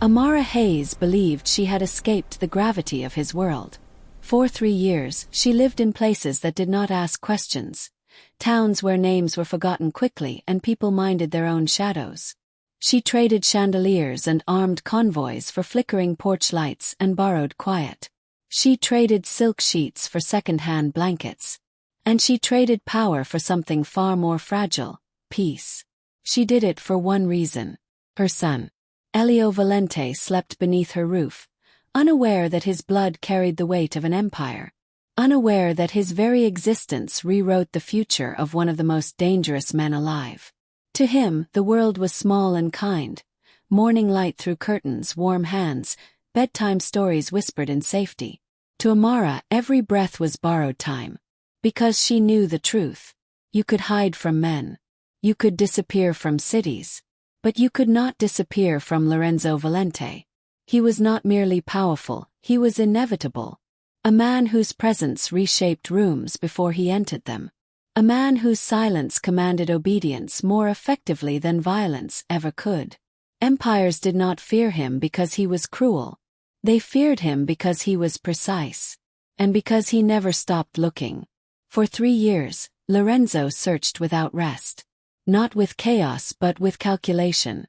Amara Hayes believed she had escaped the gravity of his world. For 3 years, she lived in places that did not ask questions, towns where names were forgotten quickly and people minded their own shadows. She traded chandeliers and armed convoys for flickering porch lights and borrowed quiet. She traded silk sheets for second-hand blankets. And she traded power for something far more fragile: peace. She did it for one reason: her son. Elio Valente slept beneath her roof, unaware that his blood carried the weight of an empire, unaware that his very existence rewrote the future of one of the most dangerous men alive. To him, the world was small and kind: morning light through curtains, warm hands, bedtime stories whispered in safety. To Amara, every breath was borrowed time. Because she knew the truth. You could hide from men. You could disappear from cities. But you could not disappear from Lorenzo Valente. He was not merely powerful, he was inevitable. A man whose presence reshaped rooms before he entered them. A man whose silence commanded obedience more effectively than violence ever could. Empires did not fear him because he was cruel. They feared him because he was precise. And because he never stopped looking. For 3 years, Lorenzo searched without rest. Not with chaos but with calculation.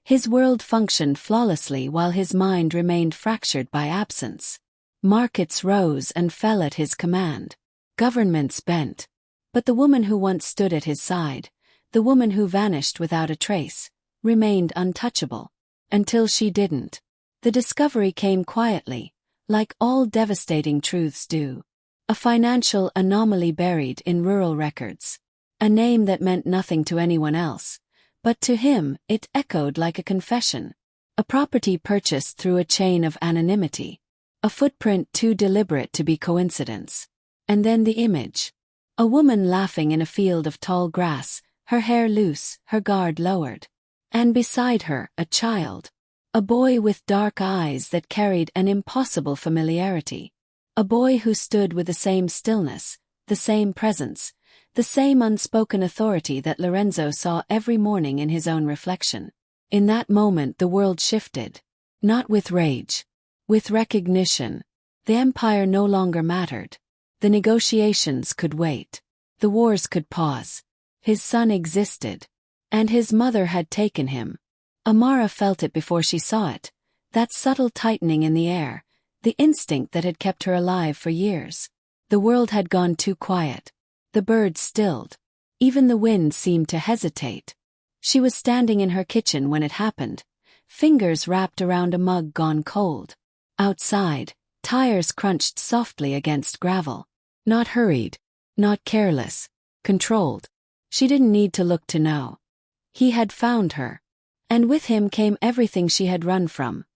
His world functioned flawlessly while his mind remained fractured by absence. Markets rose and fell at his command. Governments bent. But the woman who once stood at his side, the woman who vanished without a trace, remained untouchable. Until she didn't. The discovery came quietly, like all devastating truths do. A financial anomaly buried in rural records. A name that meant nothing to anyone else, but to him it echoed like a confession. A property purchased through a chain of anonymity. A footprint too deliberate to be coincidence. And then the image. A woman laughing in a field of tall grass, her hair loose, her guard lowered. And beside her, a child. A boy with dark eyes that carried an impossible familiarity. A boy who stood with the same stillness, the same presence, the same unspoken authority that Lorenzo saw every morning in his own reflection. In that moment the world shifted. Not with rage. With recognition. The empire no longer mattered. The negotiations could wait. The wars could pause. His son existed. And his mother had taken him. Amara felt it before she saw it. That subtle tightening in the air. The instinct that had kept her alive for years. The world had gone too quiet. The birds stilled. Even the wind seemed to hesitate. She was standing in her kitchen when it happened, fingers wrapped around a mug gone cold. Outside, tires crunched softly against gravel. Not hurried. Not careless. Controlled. She didn't need to look to know. He had found her. And with him came everything she had run from.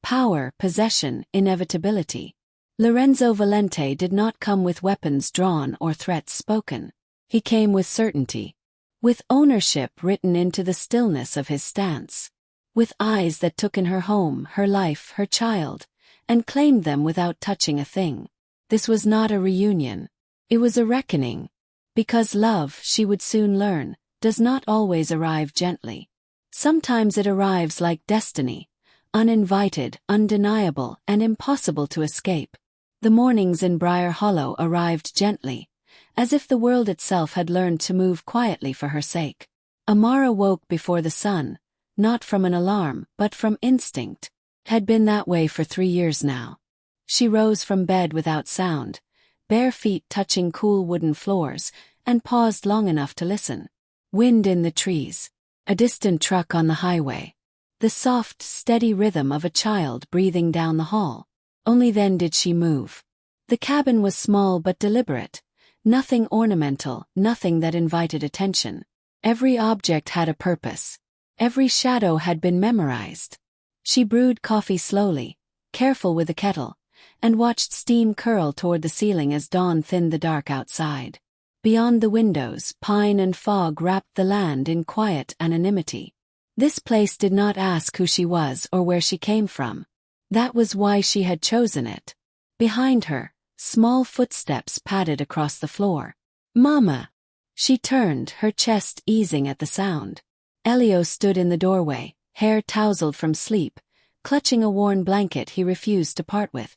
Power, possession, inevitability. Lorenzo Valente did not come with weapons drawn or threats spoken. He came with certainty. With ownership written into the stillness of his stance. With eyes that took in her home, her life, her child, and claimed them without touching a thing. This was not a reunion. It was a reckoning. Because love, she would soon learn, does not always arrive gently. Sometimes it arrives like destiny. Uninvited, undeniable, and impossible to escape. The mornings in Briar Hollow arrived gently, as if the world itself had learned to move quietly for her sake. Amara woke before the sun, not from an alarm, but from instinct. Had been that way for 3 years now. She rose from bed without sound, bare feet touching cool wooden floors, and paused long enough to listen. Wind in the trees. A distant truck on the highway. The soft, steady rhythm of a child breathing down the hall. Only then did she move. The cabin was small but deliberate. Nothing ornamental, nothing that invited attention. Every object had a purpose. Every shadow had been memorized. She brewed coffee slowly, careful with the kettle, and watched steam curl toward the ceiling as dawn thinned the dark outside. Beyond the windows, pine and fog wrapped the land in quiet anonymity. This place did not ask who she was or where she came from. That was why she had chosen it. Behind her, small footsteps padded across the floor. "Mama!" She turned, her chest easing at the sound. Elio stood in the doorway, hair tousled from sleep, clutching a worn blanket he refused to part with.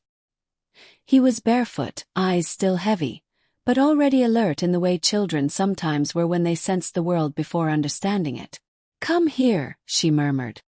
He was barefoot, eyes still heavy, but already alert in the way children sometimes were when they sensed the world before understanding it. "Come here," she murmured.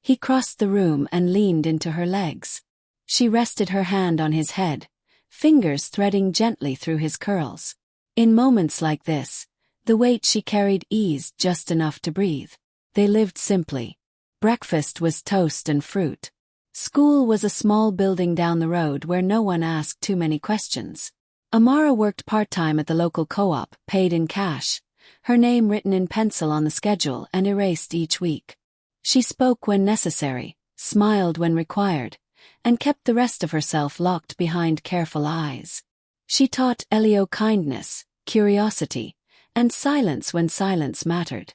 He crossed the room and leaned into her legs. She rested her hand on his head, fingers threading gently through his curls. In moments like this, the weight she carried eased just enough to breathe. They lived simply. Breakfast was toast and fruit. School was a small building down the road where no one asked too many questions. Amara worked part-time at the local co-op, paid in cash, her name written in pencil on the schedule and erased each week. She spoke when necessary, smiled when required, and kept the rest of herself locked behind careful eyes. She taught Elio kindness, curiosity, and silence when silence mattered.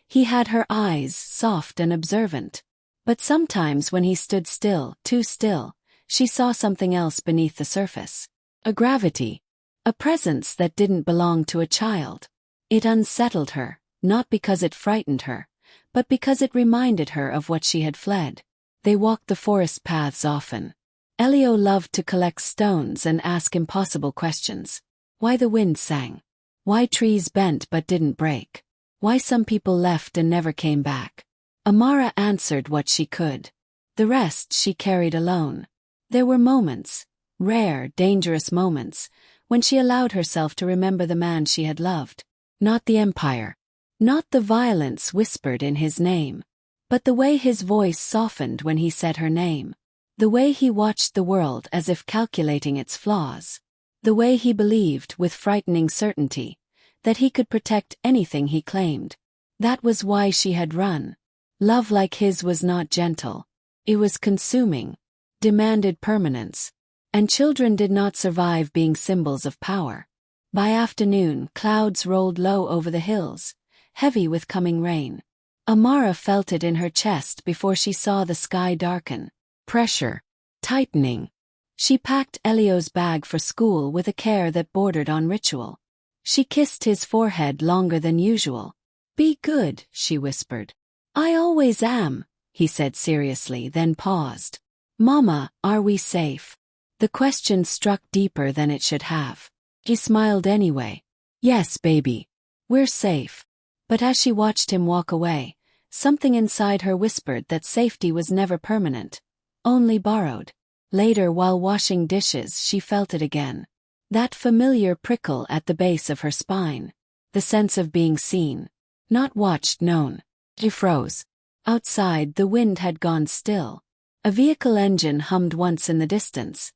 He had her eyes, soft and observant. But sometimes when he stood still, too still, she saw something else beneath the surface. A gravity. A presence that didn't belong to a child. It unsettled her, not because it frightened her, but because it reminded her of what she had fled. They walked the forest paths often. Elio loved to collect stones and ask impossible questions. Why the wind sang. Why trees bent but didn't break. Why some people left and never came back. Amara answered what she could. The rest she carried alone. There were moments, rare, dangerous moments, when she allowed herself to remember the man she had loved. Not the empire. Not the violence whispered in his name. But the way his voice softened when he said her name. The way he watched the world as if calculating its flaws. The way he believed, with frightening certainty, that he could protect anything he claimed. That was why she had run. Love like his was not gentle. It was consuming, demanded permanence, and children did not survive being symbols of power. By afternoon, clouds rolled low over the hills, heavy with coming rain. Amara felt it in her chest before she saw the sky darken. Pressure. Tightening. She packed Elio's bag for school with a care that bordered on ritual. She kissed his forehead longer than usual. "Be good," she whispered. "I always am," he said seriously, then paused. "Mama, are we safe?" The question struck deeper than it should have. He smiled anyway. "Yes, baby. We're safe." But as she watched him walk away, something inside her whispered that safety was never permanent, only borrowed. Later, while washing dishes, she felt it again. That familiar prickle at the base of her spine. The sense of being seen. Not watched, known. She froze. Outside, the wind had gone still. A vehicle engine hummed once in the distance,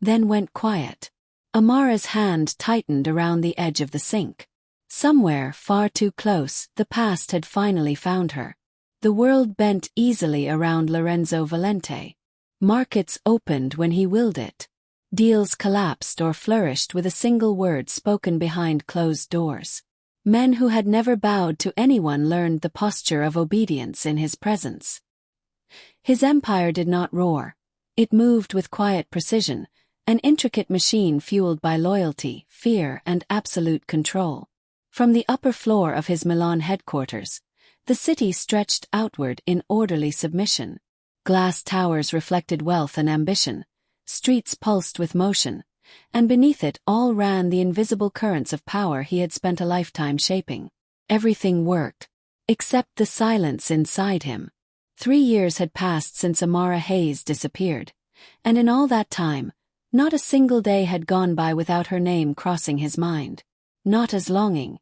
then went quiet. Amara's hand tightened around the edge of the sink. Somewhere, far too close, the past had finally found her. The world bent easily around Lorenzo Valente. Markets opened when he willed it. Deals collapsed or flourished with a single word spoken behind closed doors. Men who had never bowed to anyone learned the posture of obedience in his presence. His empire did not roar. It moved with quiet precision, an intricate machine fueled by loyalty, fear, and absolute control. From the upper floor of his Milan headquarters, the city stretched outward in orderly submission. Glass towers reflected wealth and ambition, streets pulsed with motion, and beneath it all ran the invisible currents of power he had spent a lifetime shaping. Everything worked, except the silence inside him. 3 years had passed since Amara Hayes disappeared, and in all that time, not a single day had gone by without her name crossing his mind. Not as longing.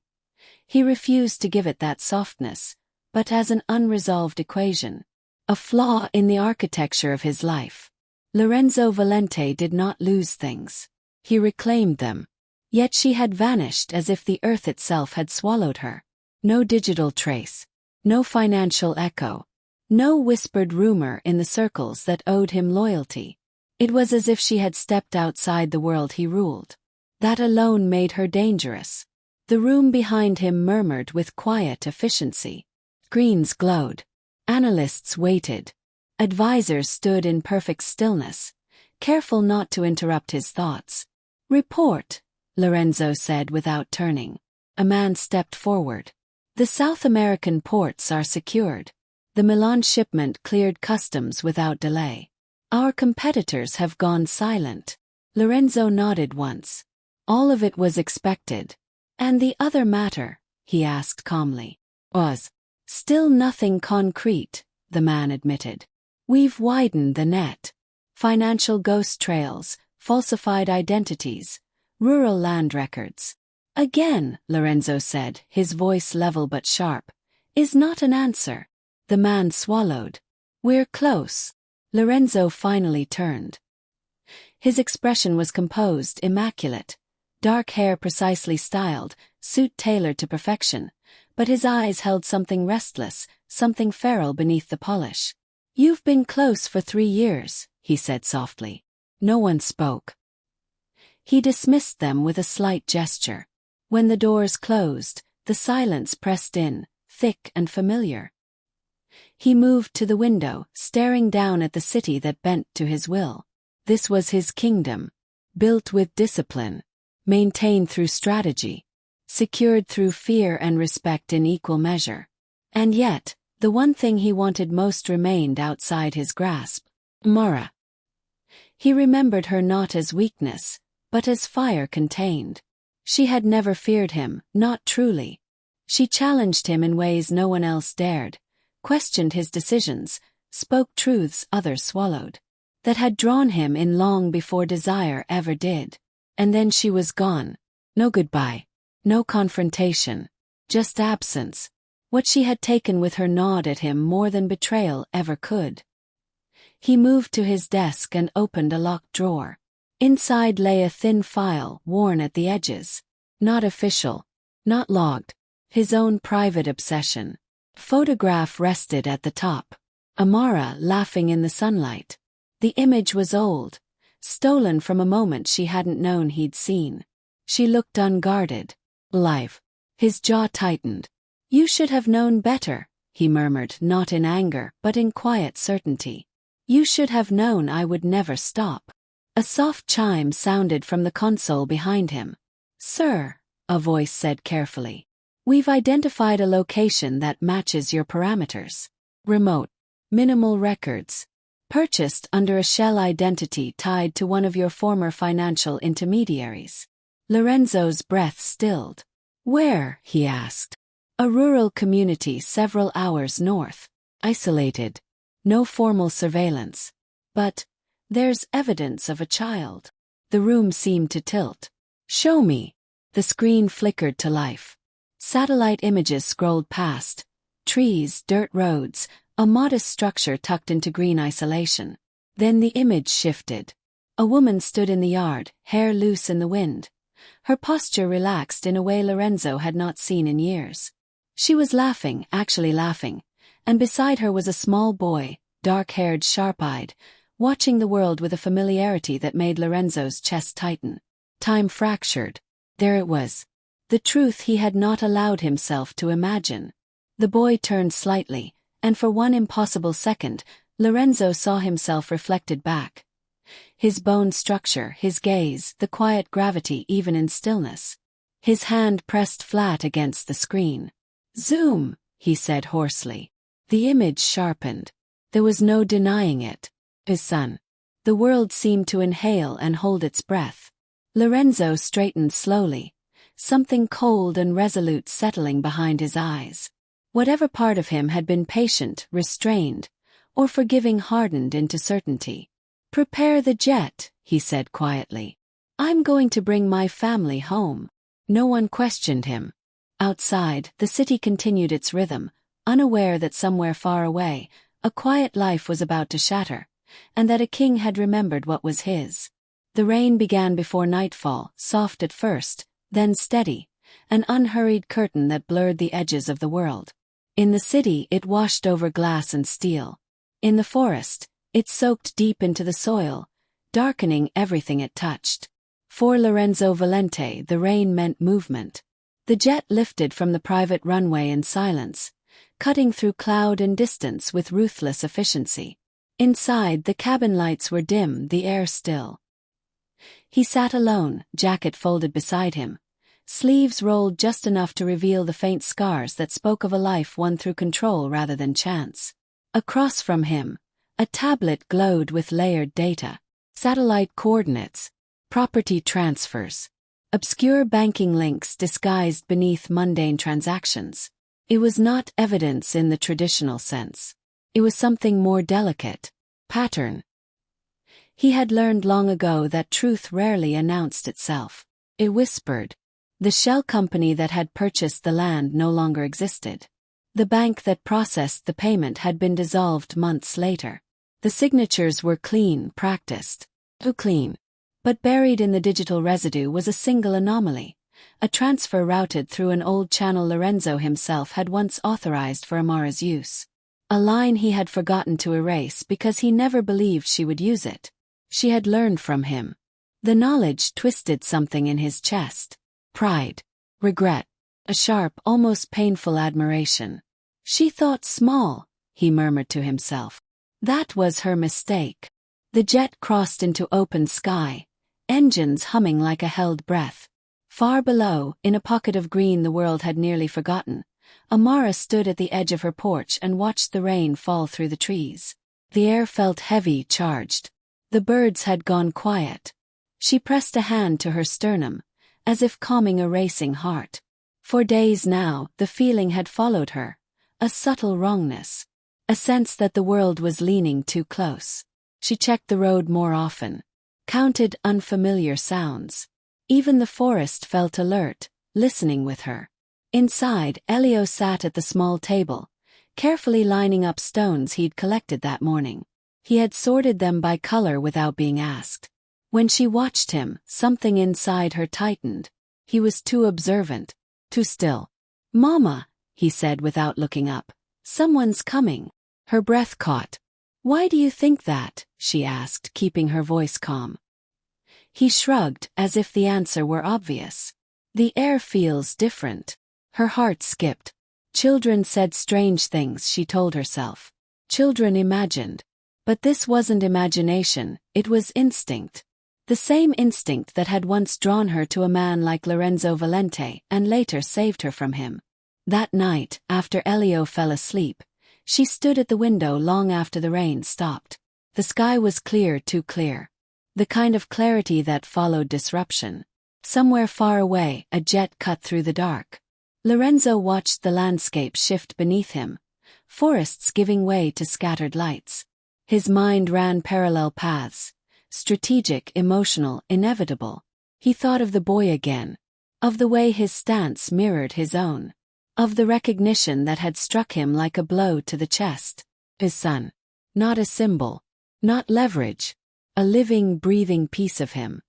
He refused to give it that softness, but as an unresolved equation. A flaw in the architecture of his life. Lorenzo Valente did not lose things. He reclaimed them. Yet she had vanished as if the earth itself had swallowed her. No digital trace. No financial echo. No whispered rumor in the circles that owed him loyalty. It was as if she had stepped outside the world he ruled. That alone made her dangerous. The room behind him murmured with quiet efficiency. Screens glowed. Analysts waited. Advisors stood in perfect stillness, careful not to interrupt his thoughts. "Report," Lorenzo said without turning. A man stepped forward. "The South American ports are secured. The Milan shipment cleared customs without delay. Our competitors have gone silent. Lorenzo nodded once. All of it was expected. And the other matter, he asked calmly. Was. Still nothing concrete, the man admitted. We've widened the net. Financial ghost trails, falsified identities, rural land records. Again, Lorenzo said, his voice level but sharp, is not an answer. The man swallowed. We're close. Lorenzo finally turned. His expression was composed, immaculate. Dark hair precisely styled, suit tailored to perfection, but his eyes held something restless, something feral beneath the polish. You've been close for 3 years, he said softly. No one spoke. He dismissed them with a slight gesture. When the doors closed, the silence pressed in, thick and familiar. He moved to the window, staring down at the city that bent to his will. This was his kingdom, built with discipline, maintained through strategy, secured through fear and respect in equal measure. And yet, the one thing he wanted most remained outside his grasp. Mara. He remembered her not as weakness, but as fire contained. She had never feared him, not truly. She challenged him in ways no one else dared, questioned his decisions, spoke truths others swallowed, that had drawn him in long before desire ever did. And then she was gone. No goodbye. No confrontation. Just absence. What she had taken with her gnawed at him more than betrayal ever could. He moved to his desk and opened a locked drawer. Inside lay a thin file, worn at the edges. Not official. Not logged. His own private obsession. Photograph rested at the top. Amara laughing in the sunlight. The image was old, stolen from a moment she hadn't known he'd seen. She looked unguarded. Live. His jaw tightened. You should have known better, he murmured, not in anger, but in quiet certainty. You should have known I would never stop. A soft chime sounded from the console behind him. Sir, a voice said carefully. We've identified a location that matches your parameters. Remote. Minimal records. Purchased under a shell identity tied to one of your former financial intermediaries. Lorenzo's breath stilled. Where? He asked. A rural community several hours north. Isolated. No formal surveillance. But there's evidence of a child. The room seemed to tilt. Show me. The screen flickered to life. Satellite images scrolled past. Trees, dirt roads, a modest structure tucked into green isolation. Then the image shifted. A woman stood in the yard, hair loose in the wind. Her posture relaxed in a way Lorenzo had not seen in years. She was laughing, actually laughing, and beside her was a small boy, dark-haired, sharp-eyed, watching the world with a familiarity that made Lorenzo's chest tighten. Time fractured. There it was. The truth he had not allowed himself to imagine. The boy turned slightly, and for one impossible second, Lorenzo saw himself reflected back. His bone structure, his gaze, the quiet gravity even in stillness. His hand pressed flat against the screen. Zoom, he said hoarsely. The image sharpened. There was no denying it. His son. The world seemed to inhale and hold its breath. Lorenzo straightened slowly, something cold and resolute settling behind his eyes. Whatever part of him had been patient, restrained, or forgiving hardened into certainty. Prepare the jet, he said quietly. I'm going to bring my family home. No one questioned him. Outside, the city continued its rhythm, unaware that somewhere far away, a quiet life was about to shatter, and that a king had remembered what was his. The rain began before nightfall, soft at first, then steady, an unhurried curtain that blurred the edges of the world. In the city, it washed over glass and steel. In the forest, it soaked deep into the soil, darkening everything it touched. For Lorenzo Valente, the rain meant movement. The jet lifted from the private runway in silence, cutting through cloud and distance with ruthless efficiency. Inside, the cabin lights were dim, the air still. He sat alone, jacket folded beside him, sleeves rolled just enough to reveal the faint scars that spoke of a life won through control rather than chance. Across from him, a tablet glowed with layered data, satellite coordinates, property transfers, obscure banking links disguised beneath mundane transactions. It was not evidence in the traditional sense. It was something more delicate. Pattern. He had learned long ago that truth rarely announced itself. It whispered. The shell company that had purchased the land no longer existed. The bank that processed the payment had been dissolved months later. The signatures were clean, practiced. Too clean. But buried in the digital residue was a single anomaly. A transfer routed through an old channel Lorenzo himself had once authorized for Amara's use. A line he had forgotten to erase because he never believed she would use it. She had learned from him. The knowledge twisted something in his chest. Pride. Regret. A sharp, almost painful admiration. She thought small, he murmured to himself. That was her mistake. The jet crossed into open sky, engines humming like a held breath. Far below, in a pocket of green the world had nearly forgotten, Amara stood at the edge of her porch and watched the rain fall through the trees. The air felt heavy, charged. The birds had gone quiet. She pressed a hand to her sternum, as if calming a racing heart. For days now, the feeling had followed her. A subtle wrongness. A sense that the world was leaning too close. She checked the road more often. Counted unfamiliar sounds. Even the forest felt alert, listening with her. Inside, Elio sat at the small table, carefully lining up stones he'd collected that morning. He had sorted them by color without being asked. When she watched him, something inside her tightened. He was too observant, too still. "Mama," he said without looking up. "Someone's coming." Her breath caught. "Why do you think that?" she asked, keeping her voice calm. He shrugged, as if the answer were obvious. "The air feels different." Her heart skipped. Children said strange things, she told herself. Children imagined. But this wasn't imagination, it was instinct. The same instinct that had once drawn her to a man like Lorenzo Valente and later saved her from him. That night, after Elio fell asleep, she stood at the window long after the rain stopped. The sky was clear, too clear. The kind of clarity that followed disruption. Somewhere far away, a jet cut through the dark. Lorenzo watched the landscape shift beneath him, forests giving way to scattered lights. His mind ran parallel paths, strategic, emotional, inevitable. He thought of the boy again, of the way his stance mirrored his own, of the recognition that had struck him like a blow to the chest. His son. Not a symbol, not leverage, a living, breathing piece of him.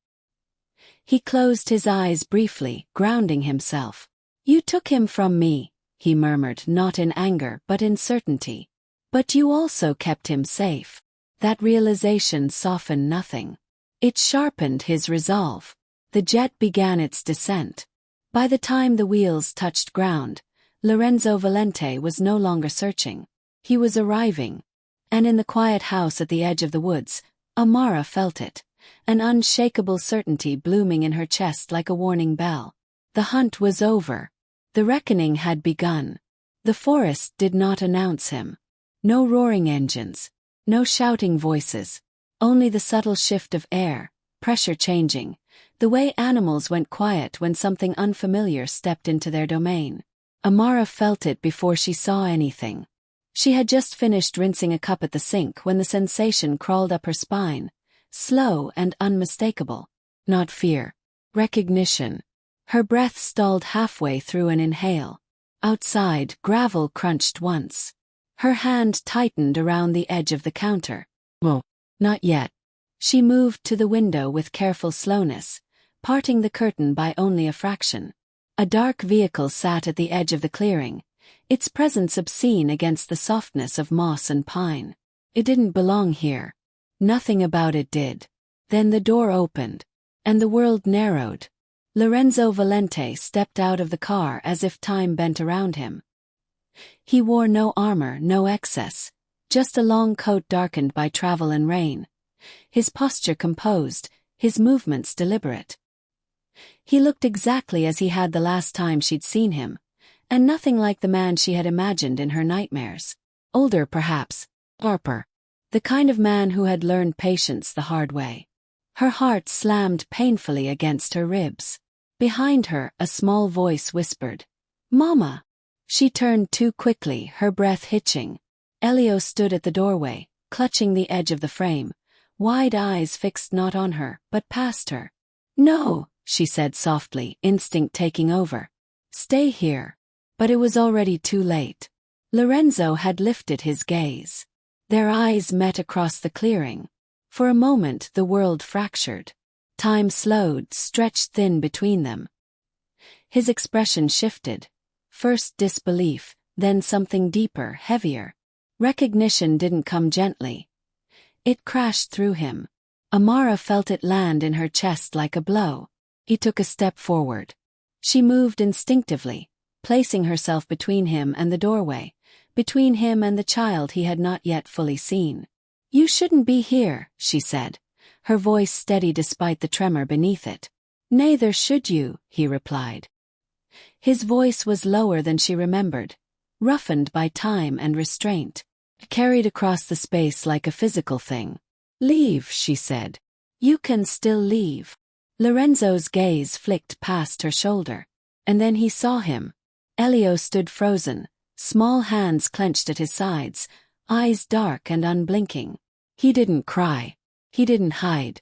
He closed his eyes briefly, grounding himself. "You took him from me," he murmured, not in anger but in certainty. "But you also kept him safe." That realization softened nothing. It sharpened his resolve. The jet began its descent. By the time the wheels touched ground, Lorenzo Valente was no longer searching. He was arriving. And in the quiet house at the edge of the woods, Amara felt it, an unshakable certainty blooming in her chest like a warning bell. The hunt was over. The reckoning had begun. The forest did not announce him. No roaring engines, no shouting voices, only the subtle shift of air, pressure changing, the way animals went quiet when something unfamiliar stepped into their domain. Amara felt it before she saw anything. She had just finished rinsing a cup at the sink when the sensation crawled up her spine, slow and unmistakable. Not fear. Recognition. Her breath stalled halfway through an inhale. Outside, gravel crunched once. Her hand tightened around the edge of the counter. "Whoa, not yet." She moved to the window with careful slowness, parting the curtain by only a fraction. A dark vehicle sat at the edge of the clearing, its presence obscene against the softness of moss and pine. It didn't belong here. Nothing about it did. Then the door opened, and the world narrowed. Lorenzo Valente stepped out of the car as if time bent around him. He wore no armor, no excess, just a long coat darkened by travel and rain. His posture composed, his movements deliberate. He looked exactly as he had the last time she'd seen him, and nothing like the man she had imagined in her nightmares. Older perhaps, sharper. The kind of man who had learned patience the hard way. Her heart slammed painfully against her ribs. Behind her, a small voice whispered, "Mama!" She turned too quickly, her breath hitching. Elio stood at the doorway, clutching the edge of the frame, wide eyes fixed not on her, but past her. "No," she said softly, instinct taking over. "Stay here." But it was already too late. Lorenzo had lifted his gaze. Their eyes met across the clearing. For a moment the world fractured. Time slowed, stretched thin between them. His expression shifted. First disbelief, then something deeper, heavier. Recognition didn't come gently. It crashed through him. Amara felt it land in her chest like a blow. He took a step forward. She moved instinctively, placing herself between him and the doorway, between him and the child he had not yet fully seen. "You shouldn't be here," she said, her voice steady despite the tremor beneath it. "Neither should you," he replied. His voice was lower than she remembered, roughened by time and restraint, carried across the space like a physical thing. "Leave," she said. "You can still leave." Lorenzo's gaze flicked past her shoulder. And then he saw him. Elio stood frozen, small hands clenched at his sides, eyes dark and unblinking. He didn't cry. He didn't hide.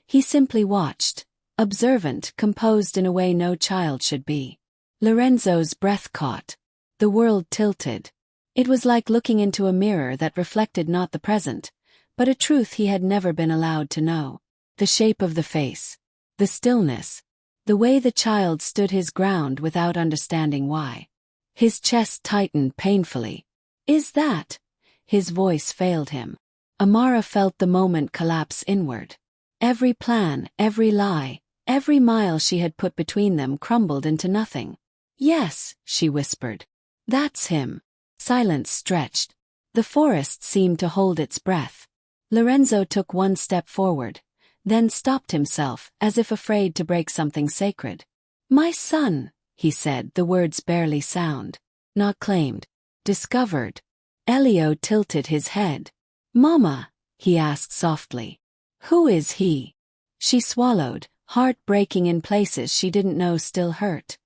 He simply watched, observant, composed in a way no child should be. Lorenzo's breath caught. The world tilted. It was like looking into a mirror that reflected not the present, but a truth he had never been allowed to know. The shape of the face. The stillness. The way the child stood his ground without understanding why. His chest tightened painfully. "Is that?" His voice failed him. Amara felt the moment collapse inward. Every plan, every lie, every mile she had put between them crumbled into nothing. "Yes," she whispered. "That's him." Silence stretched. The forest seemed to hold its breath. Lorenzo took one step forward, then stopped himself, as if afraid to break something sacred. "My son," he said, the words barely sound. "Not claimed. Discovered." Elio tilted his head. "Mama," he asked softly. "Who is he?" She swallowed, heart breaking in places she didn't know still hurt.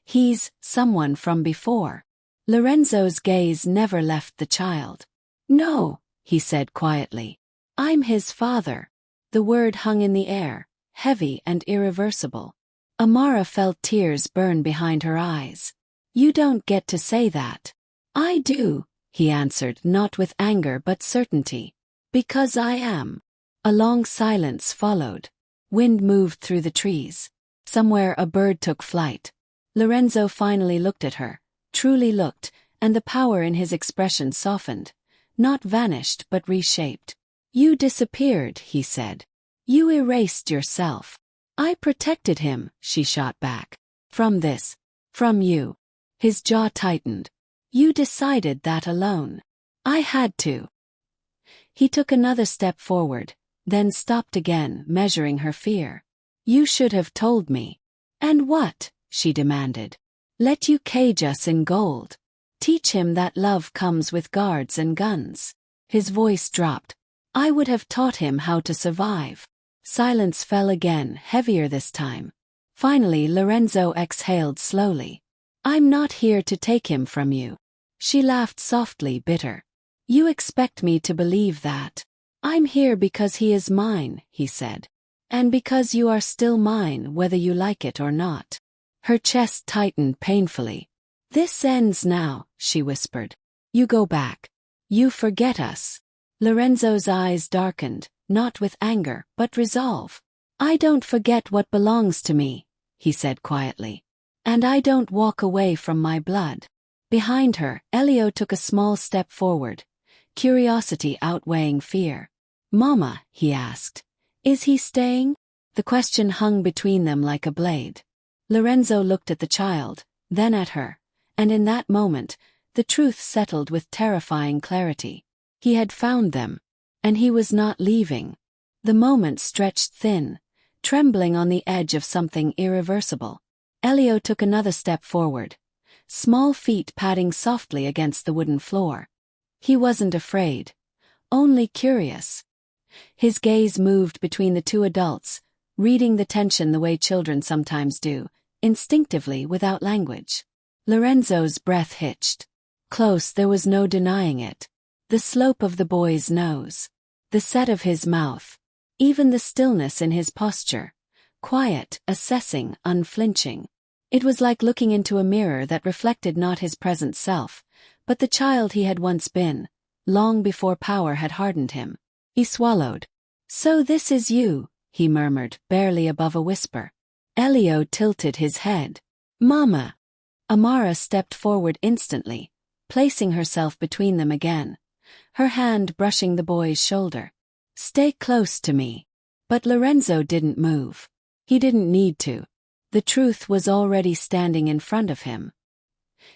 "He's someone from before." Lorenzo's gaze never left the child. "No," he said quietly. "I'm his father." The word hung in the air, heavy and irreversible. Amara felt tears burn behind her eyes. "You don't get to say that." "I do," he answered, not with anger but certainty. "Because I am." A long silence followed. Wind moved through the trees. Somewhere a bird took flight. Lorenzo finally looked at her, truly looked, and the power in his expression softened. Not vanished but reshaped. "You disappeared," he said. "You erased yourself." "I protected him," she shot back. "From this. From you." His jaw tightened. "You decided that alone." "I had to." He took another step forward, then stopped again, measuring her fear. "You should have told me." "And what?" she demanded. "Let you cage us in gold. Teach him that love comes with guards and guns." His voice dropped. "I would have taught him how to survive." Silence fell again, heavier this time. Finally Lorenzo exhaled slowly. "I'm not here to take him from you." She laughed softly, bitter. "You expect me to believe that." "I'm here because he is mine," he said. "And because you are still mine whether you like it or not." Her chest tightened painfully. "This ends now," she whispered. "You go back. You forget us." Lorenzo's eyes darkened, not with anger, but resolve. "I don't forget what belongs to me," he said quietly. "And I don't walk away from my blood." Behind her, Elio took a small step forward, curiosity outweighing fear. "Mama," he asked, "is he staying?" The question hung between them like a blade. Lorenzo looked at the child, then at her, and in that moment, the truth settled with terrifying clarity. He had found them, and he was not leaving. The moment stretched thin, trembling on the edge of something irreversible. Elio took another step forward, small feet padding softly against the wooden floor. He wasn't afraid, only curious. His gaze moved between the two adults, reading the tension the way children sometimes do, instinctively without language. Lorenzo's breath hitched. Close, there was no denying it. The slope of the boy's nose, the set of his mouth, even the stillness in his posture. Quiet, assessing, unflinching. It was like looking into a mirror that reflected not his present self, but the child he had once been, long before power had hardened him. He swallowed. "So this is you," he murmured, barely above a whisper. Elio tilted his head. "Mama." Amara stepped forward instantly, placing herself between them again, her hand brushing the boy's shoulder. "Stay close to me." But Lorenzo didn't move. He didn't need to. The truth was already standing in front of him.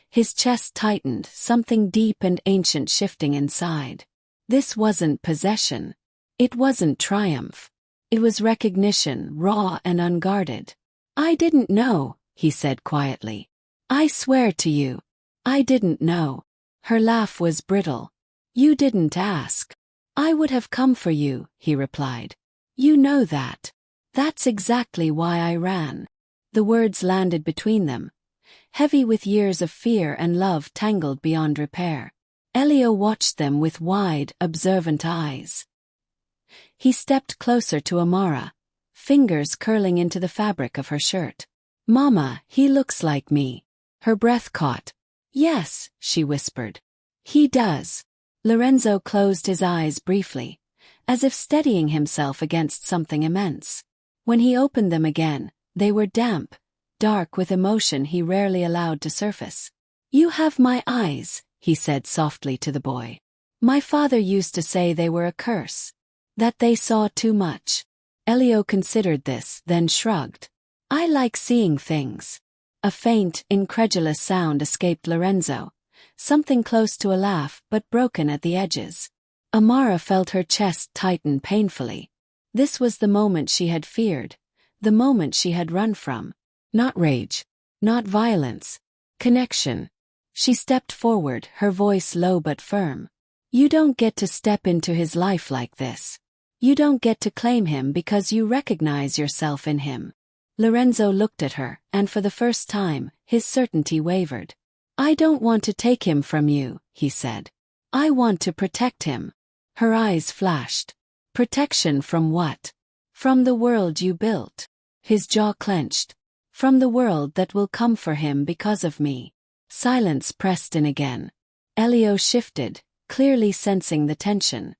His chest tightened, something deep and ancient shifting inside. This wasn't possession. It wasn't triumph. It was recognition, raw and unguarded. "I didn't know," he said quietly. "I swear to you, I didn't know." Her laugh was brittle. "You didn't ask. I would have come for you," he replied. "You know that. That's exactly why I ran." The words landed between them, heavy with years of fear and love tangled beyond repair. Elio watched them with wide, observant eyes. He stepped closer to Amara, fingers curling into the fabric of her shirt. "Mama, he looks like me." Her breath caught. "Yes," she whispered. "He does." Lorenzo closed his eyes briefly, as if steadying himself against something immense. When he opened them again, they were damp, dark with emotion he rarely allowed to surface. "You have my eyes," he said softly to the boy. "My father used to say they were a curse, that they saw too much." Elio considered this, then shrugged. "I like seeing things." A faint, incredulous sound escaped Lorenzo, something close to a laugh but broken at the edges. Amara felt her chest tighten painfully. This was the moment she had feared, the moment she had run from. Not rage, not violence, connection. She stepped forward, her voice low but firm. "You don't get to step into his life like this. You don't get to claim him because you recognize yourself in him." Lorenzo looked at her, and for the first time, his certainty wavered. "I don't want to take him from you," he said. "I want to protect him." Her eyes flashed. "Protection from what?" "From the world you built." His jaw clenched. "From the world that will come for him because of me." Silence pressed in again. Elio shifted, clearly sensing the tension.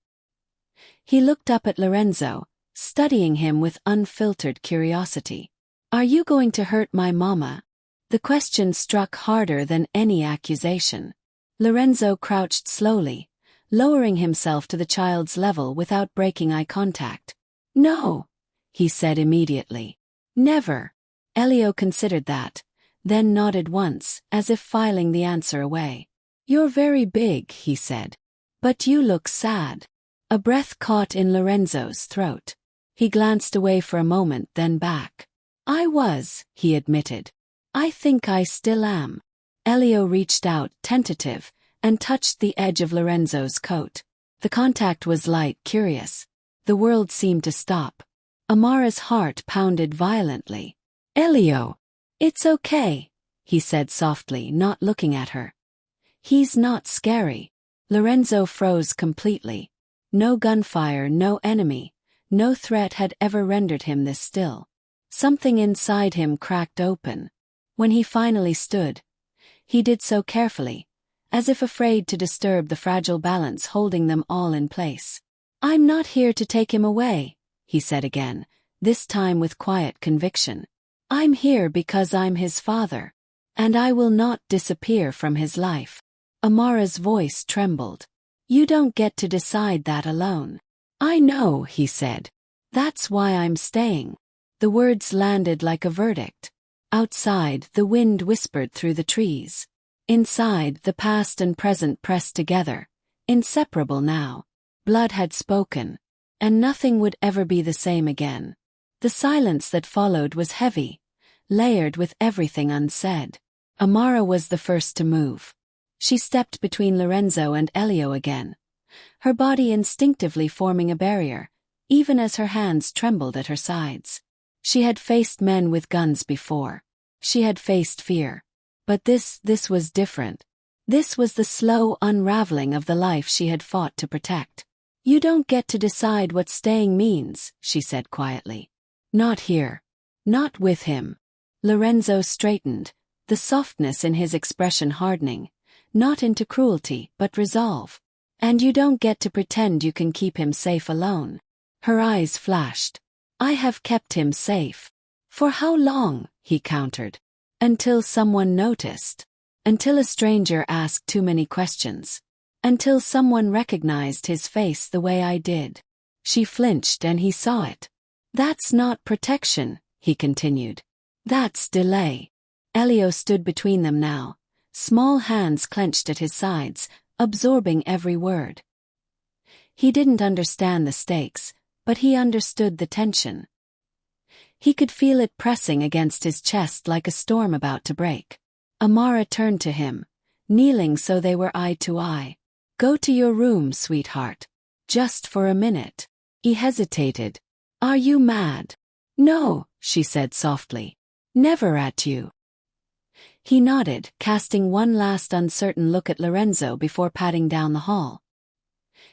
He looked up at Lorenzo, studying him with unfiltered curiosity. "Are you going to hurt my mama?" The question struck harder than any accusation. Lorenzo crouched slowly, lowering himself to the child's level without breaking eye contact. "No," he said immediately. "Never." Elio considered that, then nodded once, as if filing the answer away. "You're very big," he said. "But you look sad." A breath caught in Lorenzo's throat. He glanced away for a moment, then back. "I was," he admitted. "I think I still am." Elio reached out, tentative, and touched the edge of Lorenzo's coat. The contact was light, curious. The world seemed to stop. Amara's heart pounded violently. "Elio." "It's okay," he said softly, not looking at her. "He's not scary." Lorenzo froze completely. No gunfire, no enemy, no threat had ever rendered him this still. Something inside him cracked open. When he finally stood, he did so carefully, as if afraid to disturb the fragile balance holding them all in place. "I'm not here to take him away," he said again, this time with quiet conviction. "I'm here because I'm his father, and I will not disappear from his life." Amara's voice trembled. "You don't get to decide that alone." "I know," he said. "That's why I'm staying." The words landed like a verdict. Outside, the wind whispered through the trees. Inside, the past and present pressed together, inseparable now. Blood had spoken, and nothing would ever be the same again. The silence that followed was heavy, layered with everything unsaid. Amara was the first to move. She stepped between Lorenzo and Elio again, her body instinctively forming a barrier, even as her hands trembled at her sides. She had faced men with guns before. She had faced fear. But this was different. This was the slow unraveling of the life she had fought to protect. "You don't get to decide what staying means," she said quietly. "Not here. Not with him." Lorenzo straightened, the softness in his expression hardening, not into cruelty but resolve. "And you don't get to pretend you can keep him safe alone." Her eyes flashed. "I have kept him safe." "For how long?" he countered. "Until someone noticed. Until a stranger asked too many questions. Until someone recognized his face the way I did." She flinched and he saw it. "That's not protection," he continued. "That's delay." Elio stood between them now, small hands clenched at his sides, absorbing every word. He didn't understand the stakes, but he understood the tension. He could feel it pressing against his chest like a storm about to break. Amara turned to him, kneeling so they were eye to eye. "Go to your room, sweetheart. Just for a minute." He hesitated. "Are you mad?" "No," she said softly. "Never at you." He nodded, casting one last uncertain look at Lorenzo before padding down the hall.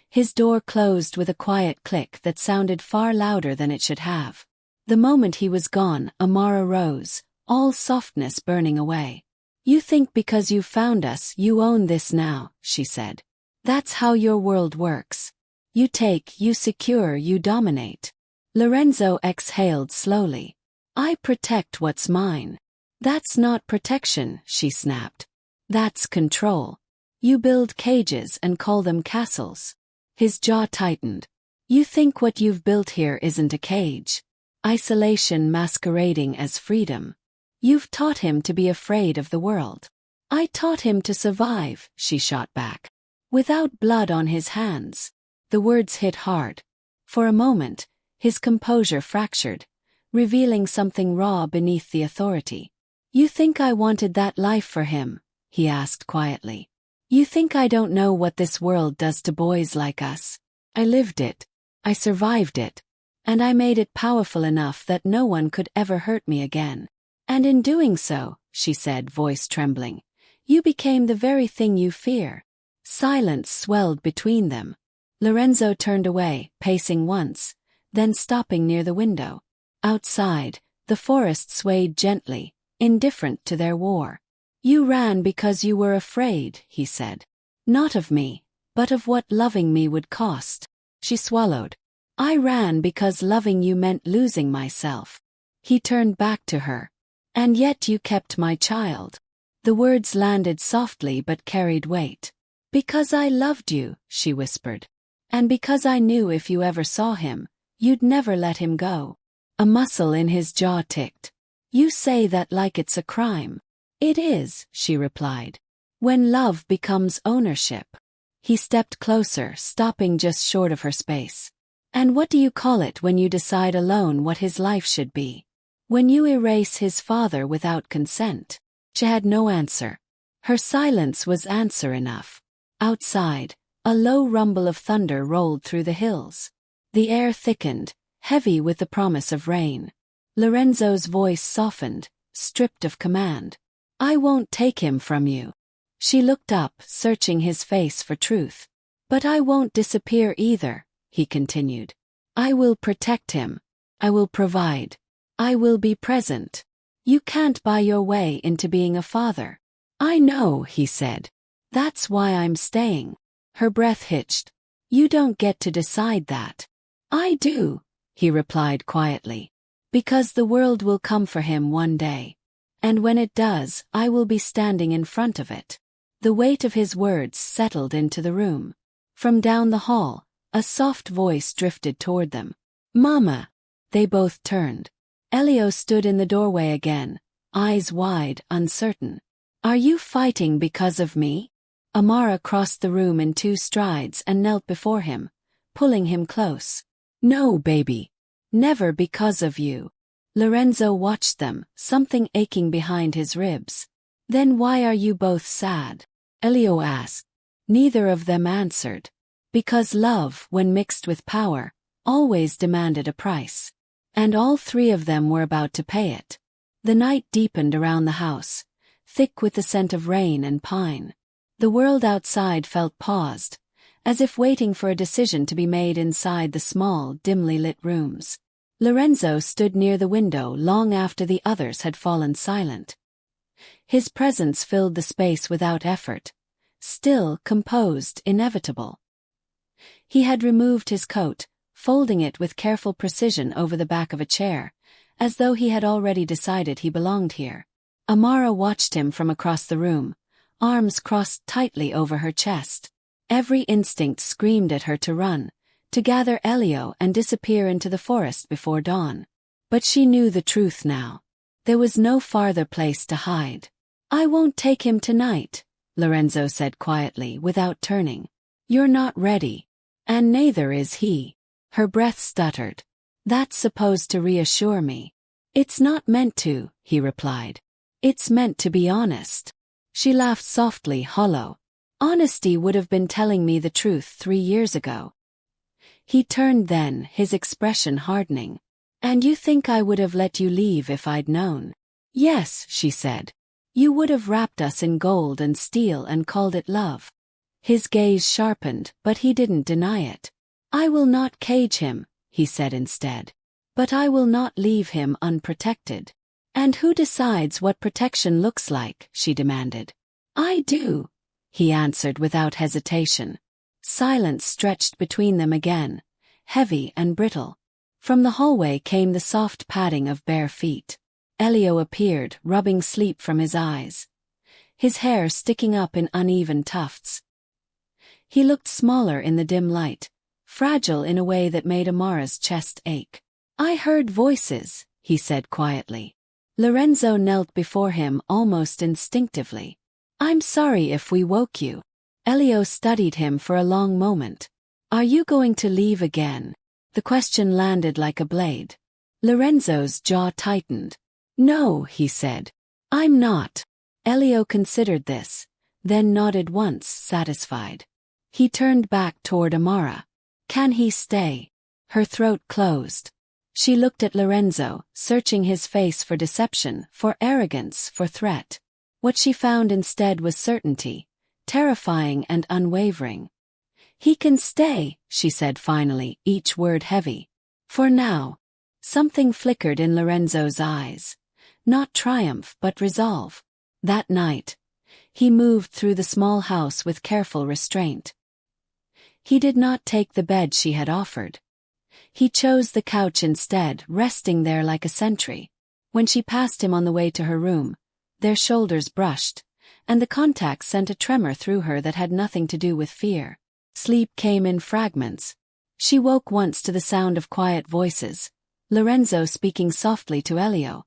His door closed with a quiet click that sounded far louder than it should have. The moment he was gone, Amara rose, all softness burning away. "You think because you found us you own this now," she said. "That's how your world works. You take, you secure, you dominate." Lorenzo exhaled slowly. "I protect what's mine." "That's not protection," she snapped. "That's control. You build cages and call them castles." His jaw tightened. "You think what you've built here isn't a cage. Isolation masquerading as freedom. You've taught him to be afraid of the world." "I taught him to survive," she shot back. "Without blood on his hands." The words hit hard. For a moment, his composure fractured, revealing something raw beneath the authority. "You think I wanted that life for him?" he asked quietly. "You think I don't know what this world does to boys like us? I lived it. I survived it. And I made it powerful enough that no one could ever hurt me again. And in doing so," she said, voice trembling, "you became the very thing you fear." Silence swelled between them. Lorenzo turned away, pacing once, then stopping near the window. Outside, the forest swayed gently, indifferent to their war. "You ran because you were afraid," he said. "Not of me, but of what loving me would cost." She swallowed. "I ran because loving you meant losing myself." He turned back to her. "And yet you kept my child." The words landed softly but carried weight. "Because I loved you," she whispered. "And because I knew if you ever saw him, you'd never let him go." A muscle in his jaw ticked. "You say that like it's a crime." "It is," she replied. "When love becomes ownership." He stepped closer, stopping just short of her space. "And what do you call it when you decide alone what his life should be? When you erase his father without consent?" She had no answer. Her silence was answer enough. Outside, a low rumble of thunder rolled through the hills. The air thickened, heavy with the promise of rain. Lorenzo's voice softened, stripped of command. "I won't take him from you." She looked up, searching his face for truth. "But I won't disappear either," he continued. "I will protect him. I will provide. I will be present. You can't buy your way into being a father." "I know," he said. "That's why I'm staying." Her breath hitched. "You don't get to decide that." "I do," he replied quietly. "Because the world will come for him one day. And when it does, I will be standing in front of it." The weight of his words settled into the room. From down the hall, a soft voice drifted toward them. "Mama!" They both turned. Elio stood in the doorway again, eyes wide, uncertain. "Are you fighting because of me?" Amara crossed the room in 2 strides and knelt before him, pulling him close. "No, baby. Never because of you." Lorenzo watched them, something aching behind his ribs. Then why are you both sad? Elio asked. Neither of them answered. Because love, when mixed with power, always demanded a price. And all three of them were about to pay it. The night deepened around the house, thick with the scent of rain and pine. The world outside felt paused, as if waiting for a decision to be made inside the small, dimly lit rooms. Lorenzo stood near the window long after the others had fallen silent. His presence filled the space without effort, still, composed, inevitable. He had removed his coat, folding it with careful precision over the back of a chair, as though he had already decided he belonged here. Amara watched him from across the room, arms crossed tightly over her chest. Every instinct screamed at her to run, to gather Elio and disappear into the forest before dawn. But she knew the truth now. There was no farther place to hide. I won't take him tonight, Lorenzo said quietly without turning. You're not ready. And neither is he. Her breath stuttered. That's supposed to reassure me. It's not meant to, he replied. It's meant to be honest. She laughed softly, hollow. Honesty would have been telling me the truth 3 years ago. He turned then, his expression hardening. And you think I would have let you leave if I'd known? Yes, she said. You would have wrapped us in gold and steel and called it love. His gaze sharpened, but he didn't deny it. I will not cage him, he said instead. But I will not leave him unprotected. And who decides what protection looks like? She demanded. I do, he answered without hesitation. Silence stretched between them again, heavy and brittle. From the hallway came the soft padding of bare feet. Elio appeared, rubbing sleep from his eyes, his hair sticking up in uneven tufts. He looked smaller in the dim light, fragile in a way that made Amara's chest ache. I heard voices, he said quietly. Lorenzo knelt before him almost instinctively. I'm sorry if we woke you. Elio studied him for a long moment. Are you going to leave again? The question landed like a blade. Lorenzo's jaw tightened. No, he said. I'm not. Elio considered this, then nodded once, satisfied. He turned back toward Amara. Can he stay? Her throat closed. She looked at Lorenzo, searching his face for deception, for arrogance, for threat. What she found instead was certainty, terrifying and unwavering. He can stay, she said finally, each word heavy. For now. Something flickered in Lorenzo's eyes. Not triumph but resolve. That night, he moved through the small house with careful restraint. He did not take the bed she had offered. He chose the couch instead, resting there like a sentry. When she passed him on the way to her room, their shoulders brushed, and the contact sent a tremor through her that had nothing to do with fear. Sleep came in fragments. She woke once to the sound of quiet voices, Lorenzo speaking softly to Elio,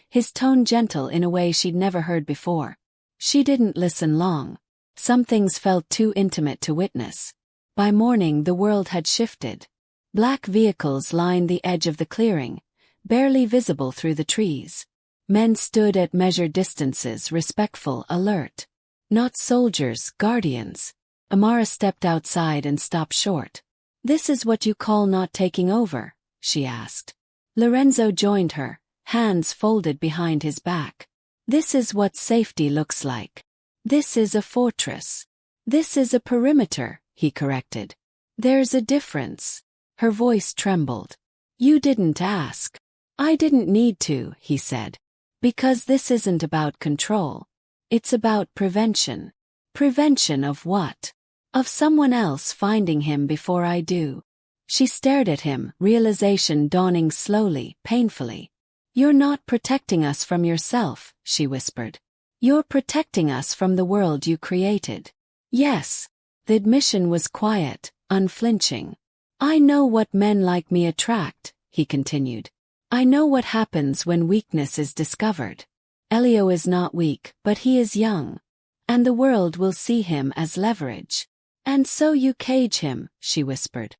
his tone gentle in a way she'd never heard before. She didn't listen long. Some things felt too intimate to witness. By morning the world had shifted. Black vehicles lined the edge of the clearing, barely visible through the trees. Men stood at measured distances, respectful, alert. Not soldiers, guardians. Amara stepped outside and stopped short. This is what you call not taking over? She asked. Lorenzo joined her, hands folded behind his back. This is what safety looks like. This is a fortress. This is a perimeter, he corrected. There's a difference. Her voice trembled. You didn't ask. I didn't need to, he said. Because this isn't about control. It's about prevention. Prevention of what? Of someone else finding him before I do. She stared at him, realization dawning slowly, painfully. You're not protecting us from yourself, she whispered. You're protecting us from the world you created. Yes. The admission was quiet, unflinching. I know what men like me attract, he continued. I know what happens when weakness is discovered. Elio is not weak, but he is young. And the world will see him as leverage. And so you cage him, she whispered.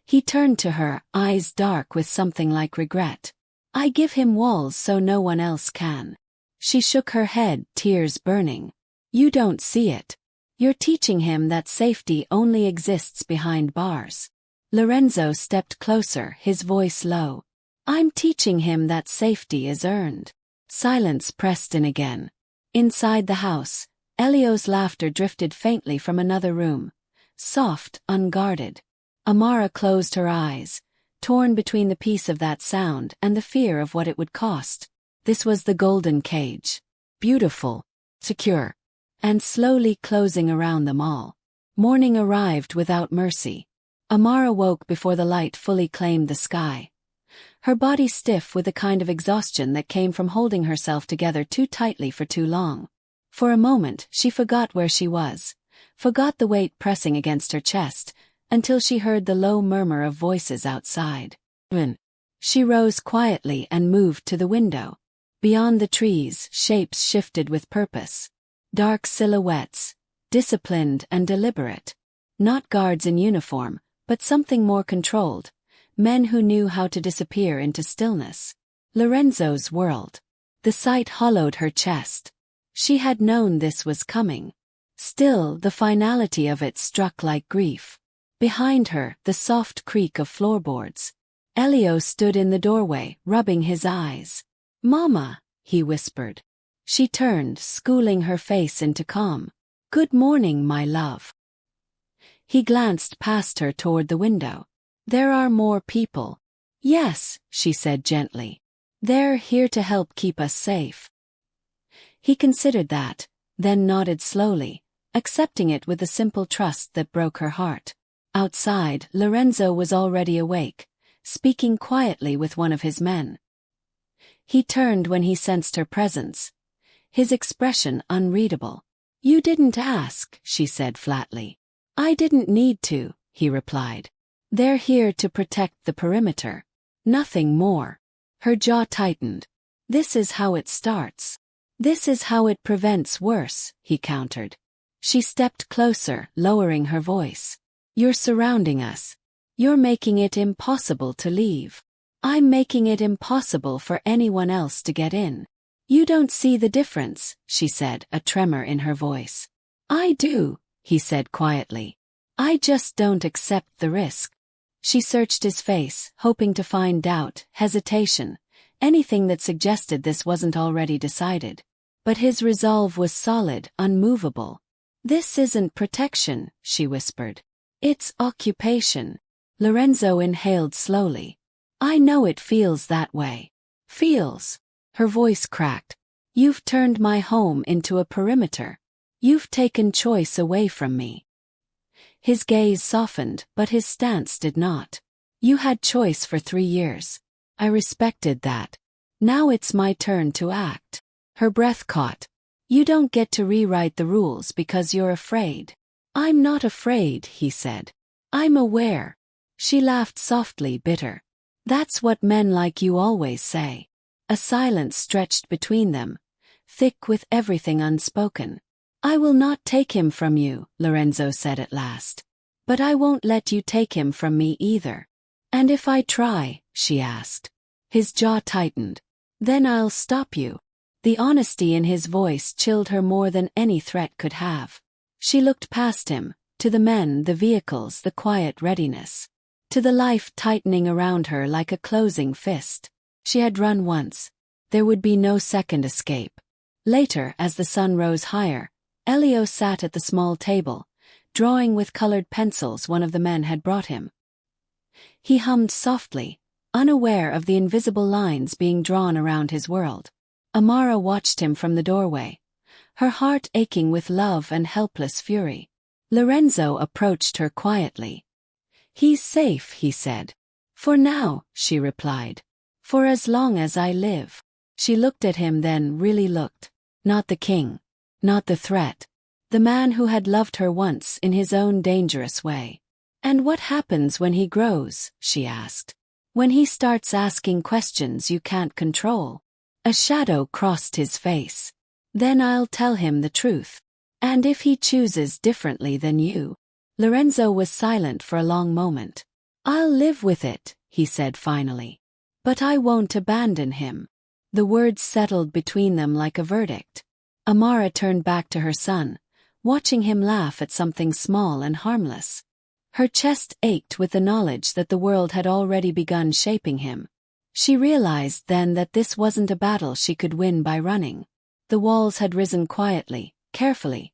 He turned to her, eyes dark with something like regret. I give him walls so no one else can. She shook her head, tears burning. You don't see it. You're teaching him that safety only exists behind bars. Lorenzo stepped closer, his voice low. I'm teaching him that safety is earned. Silence pressed in again. Inside the house, Elio's laughter drifted faintly from another room. Soft, unguarded. Amara closed her eyes, torn between the peace of that sound and the fear of what it would cost. This was the golden cage. Beautiful, secure, and slowly closing around them all. Morning arrived without mercy. Amara woke before the light fully claimed the sky. Her body stiff with a kind of exhaustion that came from holding herself together too tightly for too long. For a moment she forgot where she was, forgot the weight pressing against her chest, until she heard the low murmur of voices outside. She rose quietly and moved to the window. Beyond the trees, shapes shifted with purpose. Dark silhouettes, disciplined and deliberate. Not guards in uniform, but something more controlled. Men who knew how to disappear into stillness. Lorenzo's world. The sight hollowed her chest. She had known this was coming. Still, the finality of it struck like grief. Behind her, the soft creak of floorboards. Elio stood in the doorway, rubbing his eyes. "Mama," he whispered. She turned, schooling her face into calm. "Good morning, my love." He glanced past her toward the window. "There are more people." "Yes," she said gently. "They're here to help keep us safe." He considered that, then nodded slowly, accepting it with a simple trust that broke her heart. Outside, Lorenzo was already awake, speaking quietly with one of his men. He turned when he sensed her presence, his expression unreadable. "You didn't ask," she said flatly. "I didn't need to," he replied. "They're here to protect the perimeter. Nothing more." Her jaw tightened. "This is how it starts. This is how it prevents worse," he countered. She stepped closer, lowering her voice. "You're surrounding us. You're making it impossible to leave. I'm making it impossible for anyone else to get in." "You don't see the difference," she said, a tremor in her voice. "I do," he said quietly. "I just don't accept the risk." She searched his face, hoping to find doubt, hesitation, anything that suggested this wasn't already decided. But his resolve was solid, unmovable. "This isn't protection," she whispered. "It's occupation." Lorenzo inhaled slowly. "I know it feels that way." "Feels?" Her voice cracked. "You've turned my home into a perimeter. You've taken choice away from me." His gaze softened, but his stance did not. "You had choice for 3 years. I respected that. Now it's my turn to act." Her breath caught. "You don't get to rewrite the rules because you're afraid." "I'm not afraid," he said. "I'm aware." She laughed softly, bitter. "That's what men like you always say." A silence stretched between them, thick with everything unspoken. "I will not take him from you," Lorenzo said at last. "But I won't let you take him from me either." "And if I try?" she asked. His jaw tightened. "Then I'll stop you." The honesty in his voice chilled her more than any threat could have. She looked past him, to the men, the vehicles, the quiet readiness. To the life tightening around her like a closing fist. She had run once. There would be no second escape. Later, as the sun rose higher, Elio sat at the small table, drawing with colored pencils one of the men had brought him. He hummed softly, unaware of the invisible lines being drawn around his world. Amara watched him from the doorway, her heart aching with love and helpless fury. Lorenzo approached her quietly. "He's safe," he said. "For now," she replied. "For as long as I live." She looked at him, then really looked. Not the king. Not the threat. The man who had loved her once in his own dangerous way. "And what happens when he grows?" she asked. "When he starts asking questions you can't control?" A shadow crossed his face. "Then I'll tell him the truth. And if he chooses differently than you?" Lorenzo was silent for a long moment. "I'll live with it," he said finally. "But I won't abandon him." The words settled between them like a verdict. Amara turned back to her son, watching him laugh at something small and harmless. Her chest ached with the knowledge that the world had already begun shaping him. She realized then that this wasn't a battle she could win by running. The walls had risen quietly, carefully,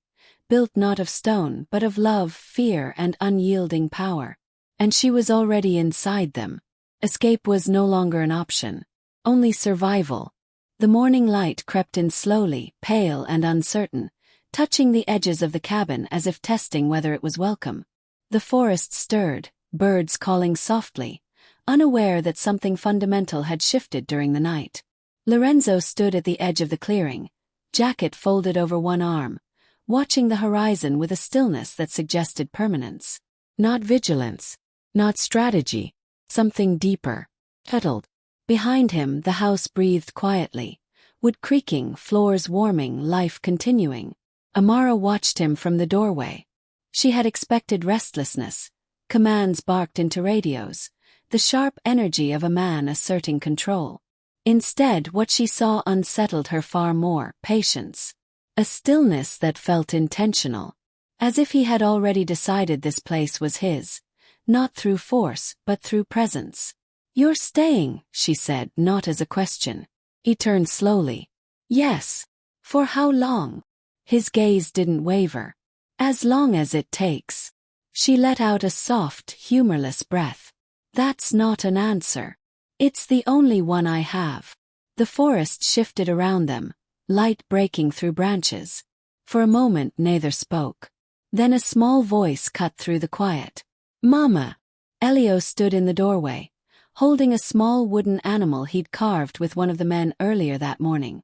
built not of stone but of love, fear, and unyielding power. And she was already inside them. Escape was no longer an option, only survival. The morning light crept in slowly, pale and uncertain, touching the edges of the cabin as if testing whether it was welcome. The forest stirred, birds calling softly, unaware that something fundamental had shifted during the night. Lorenzo stood at the edge of the clearing, jacket folded over one arm, watching the horizon with a stillness that suggested permanence. Not vigilance, not strategy, something deeper. Settled. Behind him, the house breathed quietly, wood creaking, floors warming, life continuing. Amara watched him from the doorway. She had expected restlessness, commands barked into radios, the sharp energy of a man asserting control. Instead, what she saw unsettled her far more: patience. A stillness that felt intentional. As if he had already decided this place was his, not through force, but through presence. "You're staying," she said, not as a question. He turned slowly. "Yes." "For how long?" His gaze didn't waver. "As long as it takes." She let out a soft, humorless breath. "That's not an answer. It's the only one I have." The forest shifted around them, light breaking through branches. For a moment neither spoke. Then a small voice cut through the quiet. "Mama!" Elio stood in the doorway, holding a small wooden animal he'd carved with one of the men earlier that morning.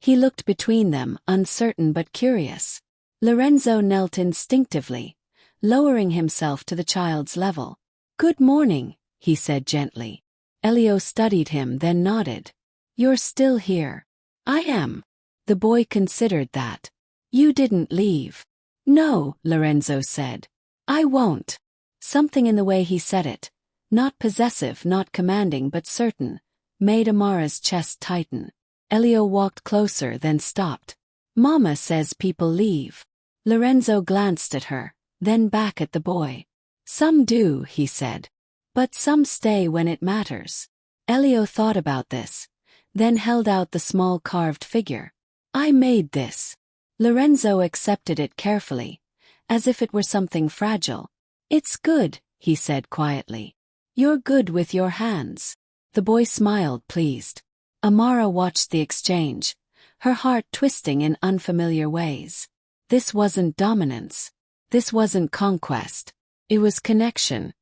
He looked between them, uncertain but curious. Lorenzo knelt instinctively, lowering himself to the child's level. "Good morning," he said gently. Elio studied him, then nodded. "You're still here." "I am." The boy considered that. "You didn't leave." "No," Lorenzo said. "I won't." Something in the way he said it, not possessive, not commanding but certain, made Amara's chest tighten. Elio walked closer, then stopped. "Mama says people leave." Lorenzo glanced at her, then back at the boy. "Some do," he said. "But some stay when it matters." Elio thought about this, then held out the small carved figure. "I made this." Lorenzo accepted it carefully, as if it were something fragile. "It's good," he said quietly. "You're good with your hands." The boy smiled, pleased. Amara watched the exchange, her heart twisting in unfamiliar ways. This wasn't dominance. This wasn't conquest. It was connection.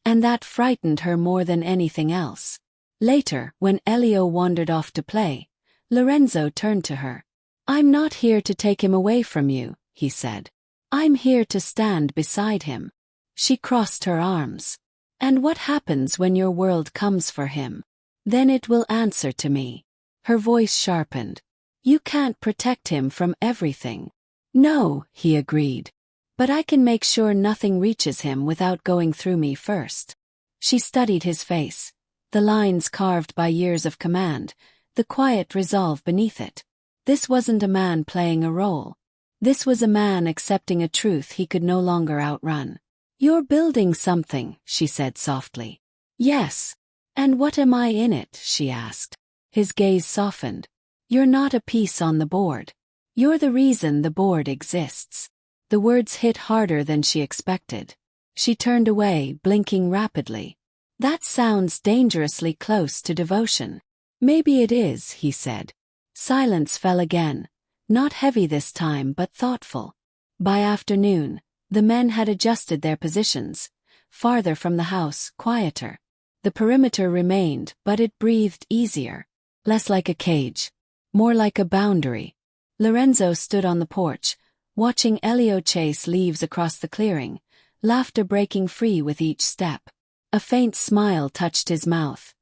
And that frightened her more than anything else. Later, when Elio wandered off to play, Lorenzo turned to her. "I'm not here to take him away from you," he said. "I'm here to stand beside him." She crossed her arms. "And what happens when your world comes for him? Then it will answer to me." Her voice sharpened. "You can't protect him from everything." "No," he agreed. "But I can make sure nothing reaches him without going through me first." She studied his face, the lines carved by years of command, the quiet resolve beneath it. This wasn't a man playing a role. This was a man accepting a truth he could no longer outrun. "You're building something," she said softly. "Yes." "And what am I in it?" she asked. His gaze softened. "You're not a piece on the board. You're the reason the board exists." The words hit harder than she expected. She turned away, blinking rapidly. "That sounds dangerously close to devotion." "Maybe it is," he said. Silence fell again, not heavy this time but thoughtful. By afternoon, the men had adjusted their positions, farther from the house, quieter. The perimeter remained, but it breathed easier. Less like a cage, more like a boundary. Lorenzo stood on the porch, watching Elio chase leaves across the clearing, laughter breaking free with each step. A faint smile touched his mouth.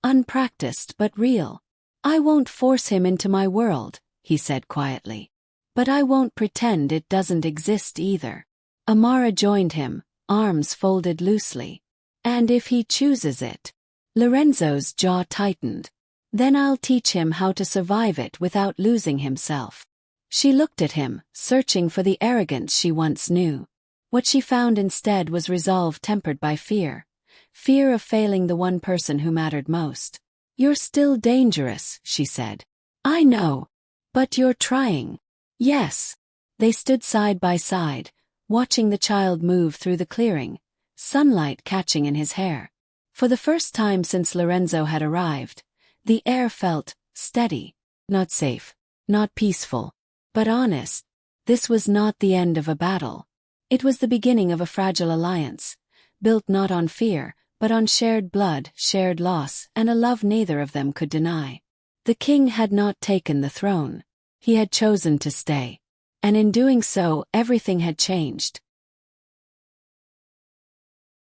Unpracticed but real. "I won't force him into my world," he said quietly. "But I won't pretend it doesn't exist either." Amara joined him, arms folded loosely. "And if he chooses it?" Lorenzo's jaw tightened. Then I'll teach him how to survive it without losing himself. She looked at him, searching for the arrogance she once knew. What she found instead was resolve tempered by fear. Fear of failing the one person who mattered most. You're still dangerous, she said. I know. But you're trying. Yes. They stood side by side, watching the child move through the clearing, sunlight catching in his hair. For the first time since Lorenzo had arrived, the air felt steady, not safe, not peaceful, but honest. This was not the end of a battle. It was the beginning of a fragile alliance, built not on fear, but on shared blood, shared loss, and a love neither of them could deny. The king had not taken the throne. He had chosen to stay. And in doing so, everything had changed.